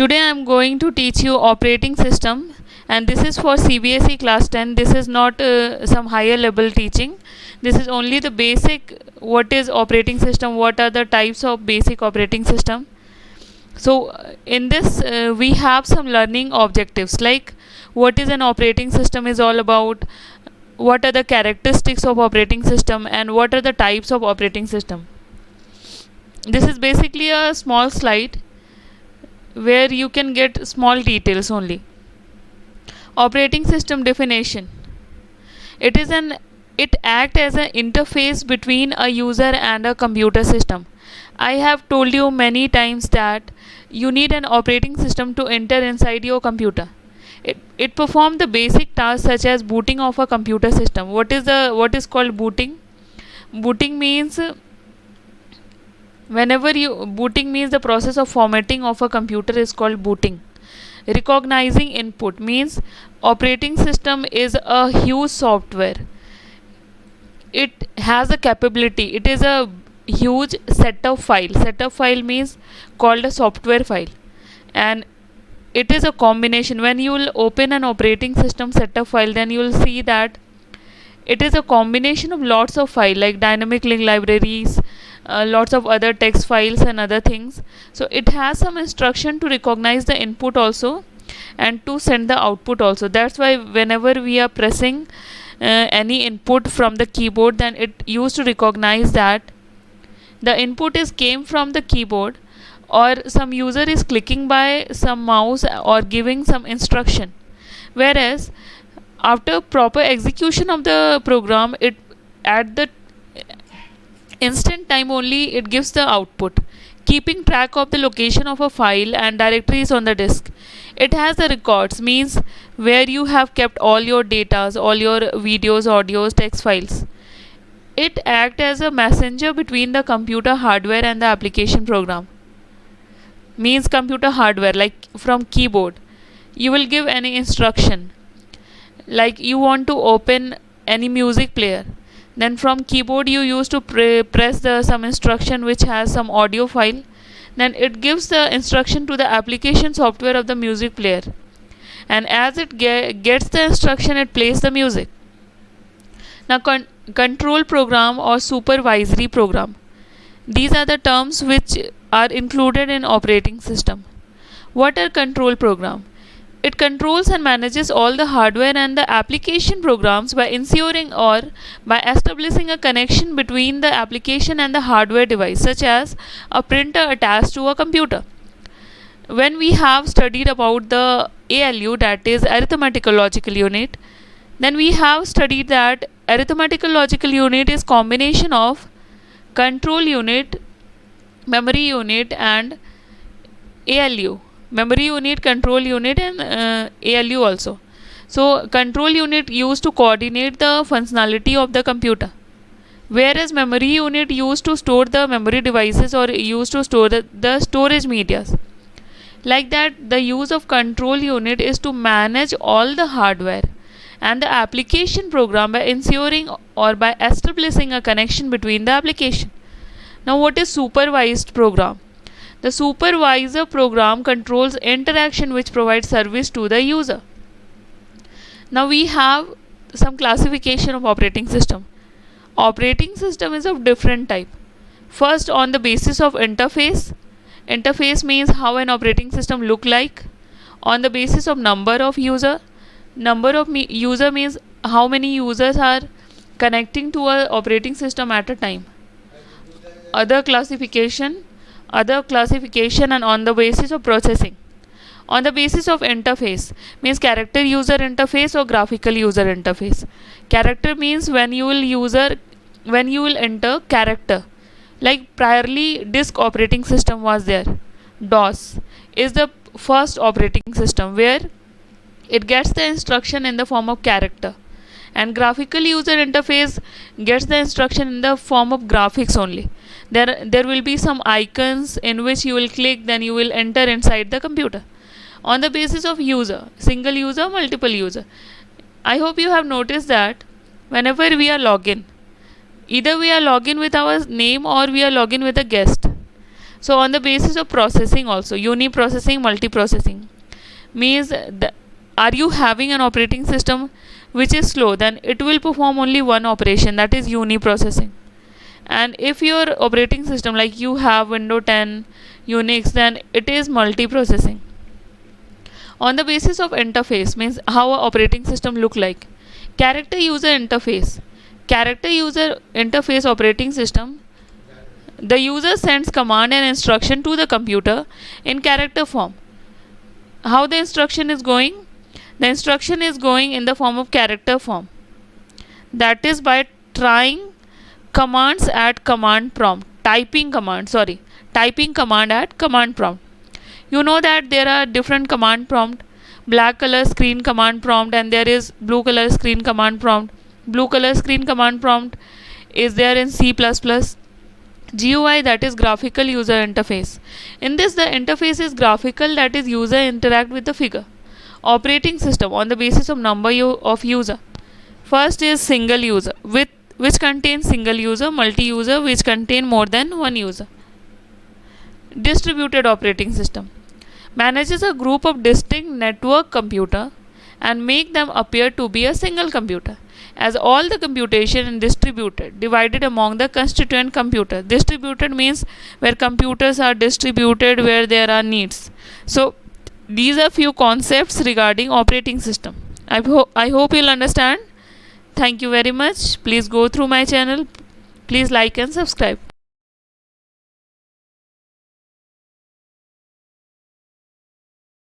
Today I am going to teach you operating system, and this is for CBSE class 10. This is not some higher level teaching. This is only the basic what is operating system, what are the types of basic operating system. So in this we have some learning objectives like what is an operating system is all about, what are the characteristics of operating system, and what are the types of operating system. This is basically a small slide where you can get small details only. Operating system definition. It acts as an interface between a user and a computer system. I have told you many times that you need an operating system to enter inside your computer. It performs the basic tasks such as booting of a computer system. What is called booting? Booting means booting means the process of formatting of a computer is called booting. Recognizing input means operating system is a huge software. It has a capability. It is a huge set of file. Set of file means called a software file, and it is a combination. When you will open an operating system set of file, then you will see that it is a combination of lots of file like dynamic link libraries, lots of other text files and other things. So it has some instruction to recognize the input also and to send the output also. That's why whenever we are pressing any input from the keyboard, then it used to recognize that the input is came from the keyboard, or some user is clicking by some mouse or giving some instruction. Whereas after proper execution of the program, it at the instant time only it gives the output, keeping track of the location of a file and directories on the disk. It has the records, means where you have kept all your datas, all your videos, audios, text files. It acts as a messenger between the computer hardware and the application program. Means computer hardware, like from keyboard you will give any instruction, like you want to open any music player, then from keyboard you used to press some instruction which has some audio file, then it gives the instruction to the application software of the music player, and as it gets the instruction, it plays the music. Now control program or supervisory program, these are the terms which are included in operating system. What are control program? It controls and manages all the hardware and the application programs by ensuring or by establishing a connection between the application and the hardware device, such as a printer attached to a computer. When we have studied about the ALU, that is arithmetical logical unit, then we have studied that arithmetical logical unit is combination of control unit, memory unit, and ALU. Memory unit, control unit, and ALU also. So control unit used to coordinate the functionality of the computer, whereas memory unit used to store the memory devices or used to store the storage medias. Like that, the use of control unit is to manage all the hardware and the application program by ensuring or by establishing a connection between the application. Now what is supervised program? The supervisor program controls interaction which provides service to the user. Now we have some classification of operating system. Operating system is of different type. First, on the basis of interface. Interface means how an operating system look like. On the basis of number of user. Number of user means how many users are connecting to a operating system at a time. Other classification, and on the basis of processing. On the basis of interface means character user interface or graphical user interface. Character means when you will enter character, like priorly disk operating system was there. DOS is the first operating system where it gets the instruction in the form of character, and graphical user interface gets the instruction in the form of graphics only. There will be some icons in which you will click, then you will enter inside the computer. On the basis of user, single user, multiple user. I hope you have noticed that whenever we are login, either we are login with our name or we are login with a guest. So on the basis of processing also, uniprocessing, multiprocessing means are you having an operating system which is slow, then it will perform only one operation, that is uniprocessing. And if your operating system, like you have Windows 10, Unix, then it is multiprocessing. On the basis of interface means how a operating system look like. Character user interface. Character user interface operating system. The user sends command and instruction to the computer in character form. How the instruction is going? The instruction is going in the form of character form. That is by trying commands at command prompt. Typing command at command prompt. You know that there are different command prompt. Black color screen command prompt, and there is blue color screen command prompt. Blue color screen command prompt is there in C++. GUI, that is graphical user interface. In this, the interface is graphical, that is user interact with the figure. Operating system on the basis of number of user. First is single user, which contains single user, multi-user, which contain more than one user. Distributed operating system manages a group of distinct network computer and make them appear to be a single computer, as all the computation is divided among the constituent computer. Distributed means where computers are distributed where there are needs. So these are few concepts regarding operating system. I hope you'll understand. Thank you very much. Please go through my channel. Please like and subscribe.